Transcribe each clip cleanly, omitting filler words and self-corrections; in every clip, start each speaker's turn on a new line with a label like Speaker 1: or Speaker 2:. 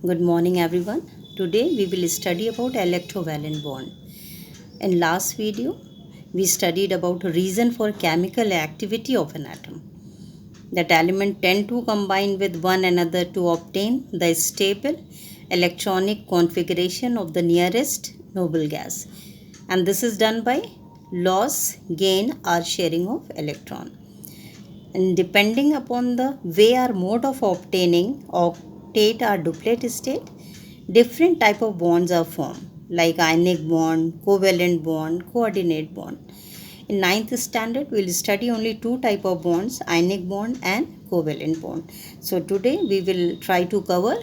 Speaker 1: Good morning everyone. Today we will study about electrovalent bond. In last video we studied about reason for chemical activity of an atom. That element tend to combine with one another to obtain the stable electronic configuration of the nearest noble gas, and this is done by loss, gain or sharing of electron. And depending upon the way or mode of obtaining octet or duplet state, different type of bonds are formed, like ionic bond, covalent bond, coordinate bond. In ninth standard, we will study only two type of bonds, ionic bond and covalent bond. So today we will try to cover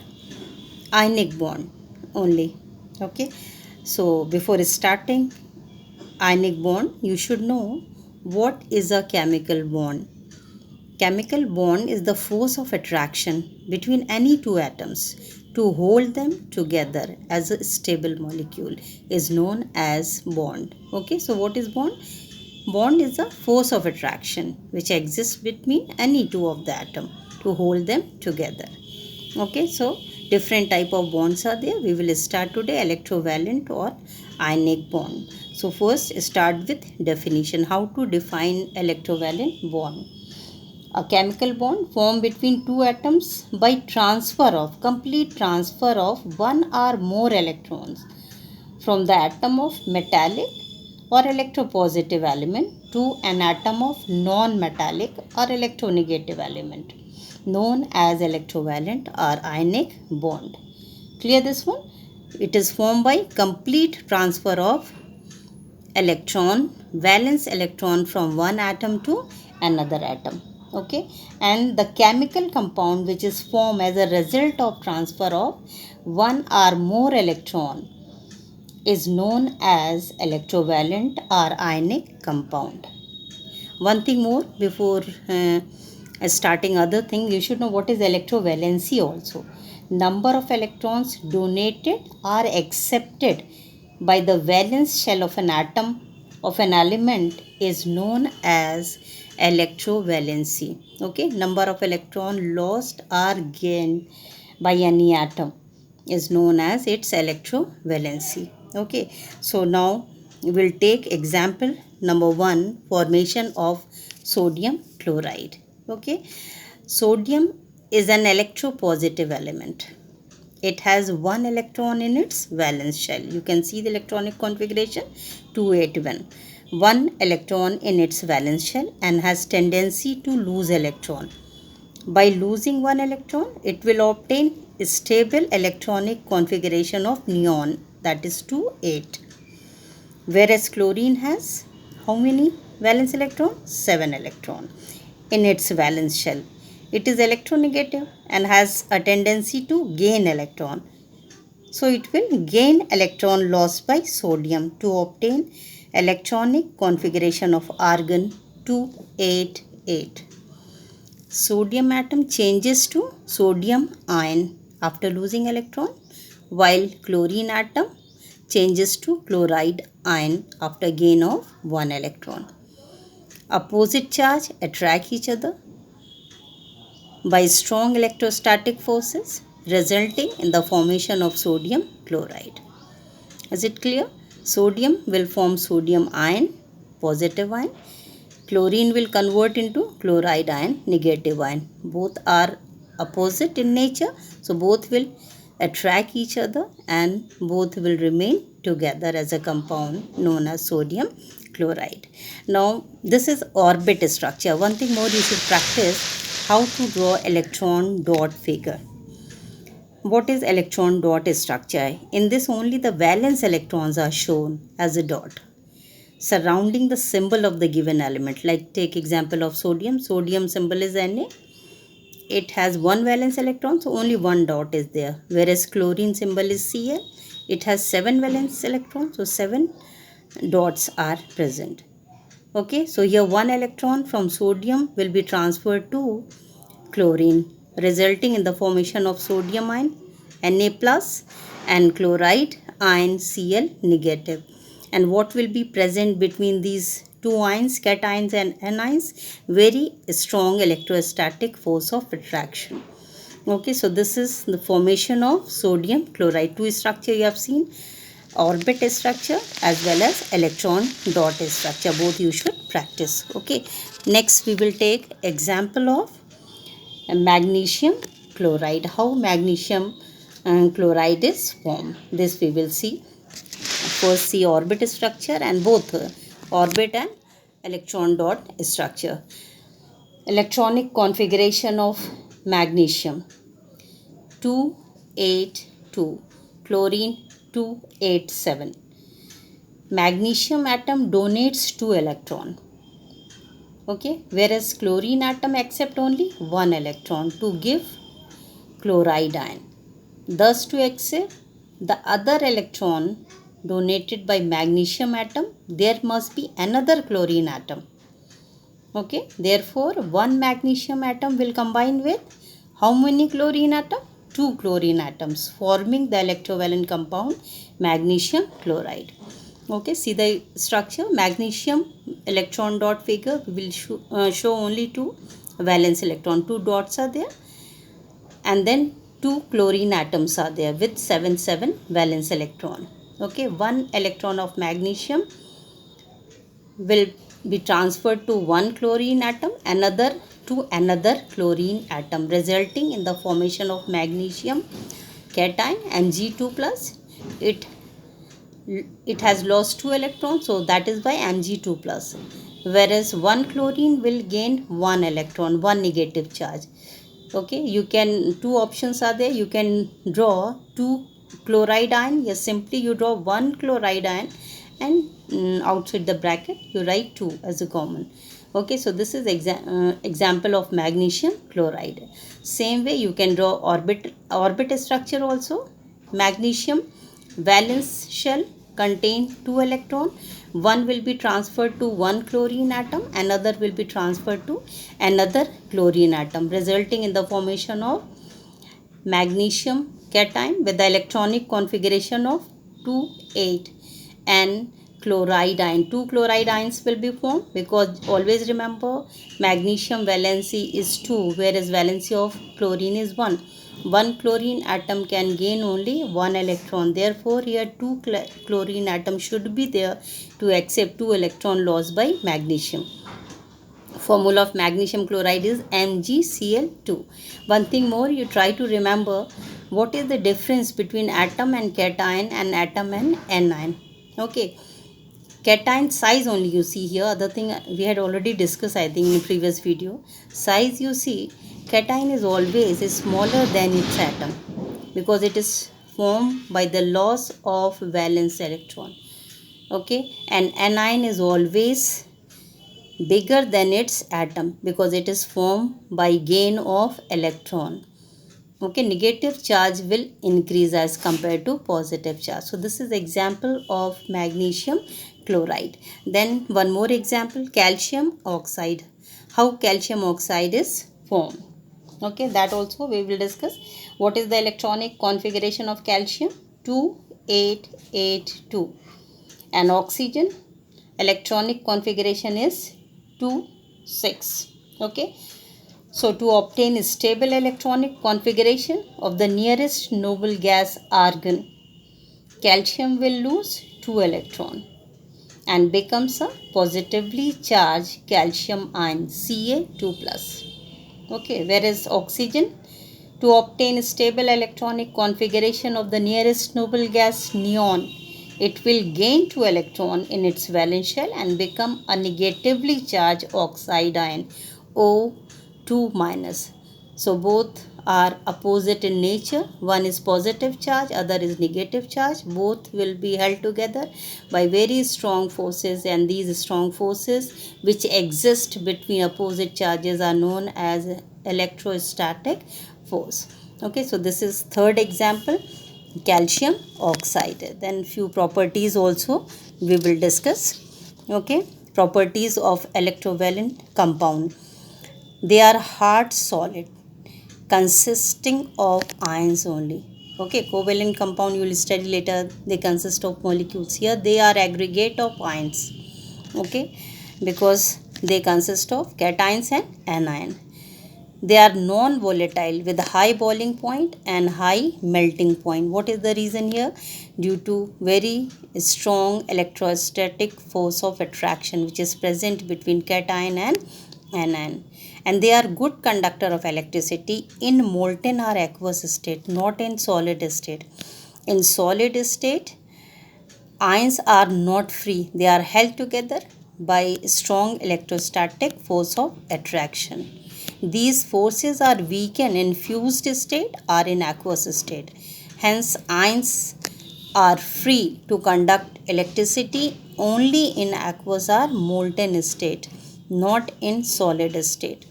Speaker 1: ionic bond only. Okay. So before starting ionic bond, you should know what is a chemical bond. Chemical bond is the force of attraction between any two atoms to hold them together as a stable molecule is known as bond. Okay, so what is bond? Bond is a force of attraction which exists between any two of the atom to hold them together. Okay, so different type of bonds are there. We will start today electrovalent or ionic bond. So first start with definition. How to define electrovalent bond? A chemical bond formed between two atoms by complete transfer of one or more electrons from the atom of metallic or electropositive element to an atom of non-metallic or electronegative element known as electrovalent or ionic bond. Clear this one? It is formed by complete transfer of valence electron from one atom to another atom. Okay, and the chemical compound which is formed as a result of transfer of one or more electron is known as electrovalent or ionic compound. One thing more before starting other thing, you should know what is electrovalency also. Number of electrons donated or accepted by the valence shell of an atom of an element is known as electrovalency. Okay, number of electron lost or gained by any atom is known as its electrovalency. Okay, so now we will take example number 1, formation of sodium chloride. Okay, sodium is an electropositive element. It has one electron in its valence shell. You can see the electronic configuration 281. One electron in its valence shell and has tendency to lose electron. By losing one electron, it will obtain a stable electronic configuration of neon, that is 2,8. Whereas chlorine has how many valence electron? 7 electron in its valence shell. It is electronegative and has a tendency to gain electron. So it will gain electron lost by sodium to obtain electronic configuration of argon 288. Sodium atom changes to sodium ion after losing electron, while chlorine atom changes to chloride ion after gain of one electron. Opposite charge attract each other by strong electrostatic forces, resulting in the formation of sodium chloride. Is it clear? Sodium will form sodium ion, positive ion. Chlorine will convert into chloride ion, negative ion. Both are opposite in nature, so both will attract each other and both will remain together as a compound known as sodium chloride. Now this is orbit structure. One thing more you should practice, how to draw electron dot figure. What is electron dot structure? In this only the valence electrons are shown as a dot surrounding the symbol of the given element. Like take example of sodium. Sodium symbol is Na. It has one valence electron, so only one dot is there. Whereas chlorine symbol is Cl. It has 7 valence electrons, so 7 dots are present. Okay, so here one electron from sodium will be transferred to chlorine, resulting in the formation of sodium ion Na plus and chloride ion Cl negative. And what will be present between these two ions, cations and anions? Very strong electrostatic force of attraction. Okay, so this is the formation of sodium chloride. Two structure you have seen, orbit structure as well as electron dot structure. Both you should practice. Okay, next we will take example of magnesium chloride. How magnesium chloride is formed. This we will see. First see orbit structure and both orbit and electron dot structure. Electronic configuration of magnesium 282, chlorine 287. Magnesium atom donates 2 electron. Okay, whereas chlorine atom accept only 1 electron to give chloride ion. Thus to accept the other electron donated by magnesium atom, there must be another chlorine atom. Okay, therefore one magnesium atom will combine with how many chlorine atom? 2 chlorine atoms, forming the electrovalent compound magnesium chloride. Okay, see the structure. Magnesium electron dot figure will show only 2 valence electron. 2 dots are there, and then 2 chlorine atoms are there with 7 valence electron. Okay, 1 electron of magnesium will be transferred to one chlorine atom, another to another chlorine atom, resulting in the formation of magnesium cation Mg2 plus. It has lost 2 electrons, so that is why Mg2 plus. Whereas one chlorine will gain 1 electron, 1 negative charge. Okay, you can, two options are there. You can draw 2 chloride ion. Yes, simply you draw 1 chloride ion and outside the bracket you write 2 as a common. Okay, so this is example of magnesium chloride. Same way you can draw orbit structure also. Magnesium valence shell contain 2 electron. One will be transferred to one chlorine atom, another will be transferred to another chlorine atom, resulting in the formation of magnesium cation with the electronic configuration of 2 8 and chloride ion. 2 chloride ions will be formed, because always remember magnesium valency is 2 whereas valency of chlorine is 1. One chlorine atom can gain only 1 electron. Therefore, here 2 chlorine atoms should be there to accept 2 electron lost by magnesium. Formula of magnesium chloride is MgCl2. One thing more, you try to remember what is the difference between atom and cation and atom and anion. Okay, cation size only you see here. Other thing we had already discussed, I think, in previous video. Size you see, cation is always smaller than its atom, because it is formed by the loss of valence electron. Okay, and anion is always bigger than its atom, because it is formed by gain of electron. Okay, negative charge will increase as compared to positive charge. So this is example of magnesium chloride. Then one more example, calcium oxide. How calcium oxide is formed. Okay, that also we will discuss. What is the electronic configuration of calcium? 2882. And oxygen electronic configuration is 2 6. Okay, so to obtain a stable electronic configuration of the nearest noble gas argon, calcium will lose 2 electron and becomes a positively charged calcium ion Ca2 plus. Okay, whereas oxygen, to obtain a stable electronic configuration of the nearest noble gas neon, it will gain 2 electron in its valence shell and become a negatively charged oxide ion O2 minus. So both are opposite in nature. One is positive charge, other is negative charge. Both will be held together by very strong forces, and these strong forces which exist between opposite charges are known as electrostatic force. Okay, so this is third example, calcium oxide. Then few properties also we will discuss. Okay, properties of electrovalent compound. They are hard solid consisting of ions only. Okay, covalent compound you will study later, they consist of molecules. Here they are aggregate of ions. Okay, because they consist of cations and anion. They are non-volatile with high boiling point and high melting point. What is the reason here? Due to very strong electrostatic force of attraction which is present between cation and anion. And they are good conductor of electricity in molten or aqueous state, not in solid state. In solid state, ions are not free. They are held together by strong electrostatic force of attraction. These forces are weak in fused state or in aqueous state. Hence, ions are free to conduct electricity only in aqueous or molten state, not in solid state.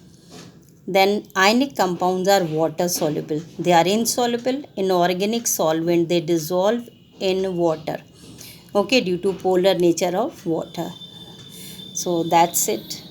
Speaker 1: Then ionic compounds are water soluble. They are insoluble in organic solvent. They dissolve in water. Okay, due to polar nature of water. So that's it.